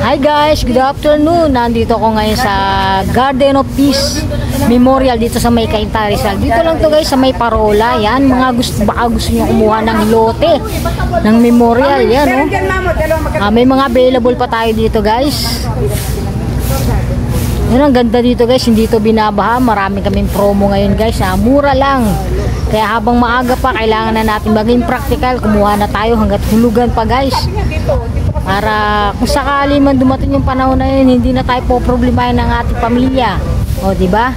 Hi guys, good afternoon. Nandito ako ngayon sa Garden of Peace Memorial dito sa may Cainta Rizal. Dito lang to guys sa may Parola. Yan, mga baka gusto niyo kumuha ng lote ng memorial. Yan may mga available pa tayo dito guys. Yan, ang ganda dito guys, hindi to binabaha. Marami kaming promo ngayon guys. Mura lang. Kaya habang maaga pa, kailangan na natin maging practical. Kumuha na tayo hanggat hulugan pa guys. Para kung sakali man dumating yung panahon na yun, hindi na tayo po problemahin ng ating pamilya. O, diba?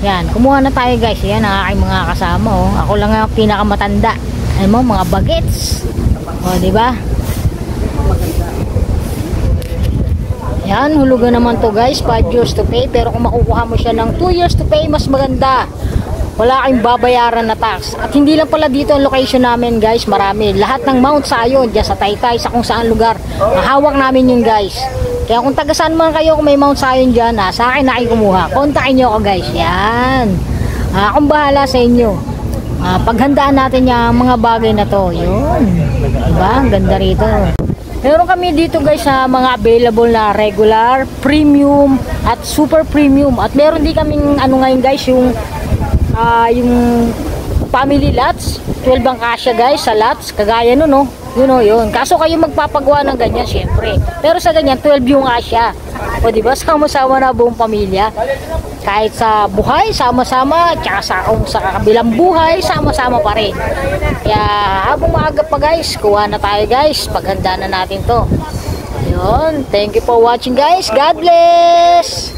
Yan, kumuha na tayo guys. Yan ang aking mga kasama. O. Ako lang ang pinakamatanda. Ay mo, mga bagets. O, diba? Yan, hulugan naman to guys. 5 years to pay. Pero kung makukuha mo siya ng 2 years to pay, mas maganda. Wala kayong babayaran na tax. At hindi lang pala dito ang location namin guys, marami. Lahat ng Mount Sayon, dyan sa Taytay, sa kung saan lugar, mahawak namin yun guys. Kaya kung taga saan man kayo, kung may Mount Sayon dyan, sa akin na kayo kumuha. Kontakin nyo ako guys. Yan. Akong bahala sa inyo. Paghandaan natin yung mga bagay na to. Yun. Diba? Ang ganda rito. Meron kami dito guys sa mga available na regular, premium, at super premium. At meron din kaming ngayon guys, yung family lots, 12 ang kasya guys sa lots, kagaya nun no, yun. Kaso kayo magpapagawa ng ganyan syempre, pero sa ganyan 12 yung kasya, o diba, sama-sama na buong pamilya, kahit sa buhay sama-sama, tsaka sa kabilang buhay sama-sama pa rin. Kaya habang maaga pa guys, kuha na tayo guys, paghanda na natin to. Yun, thank you for watching guys, God bless.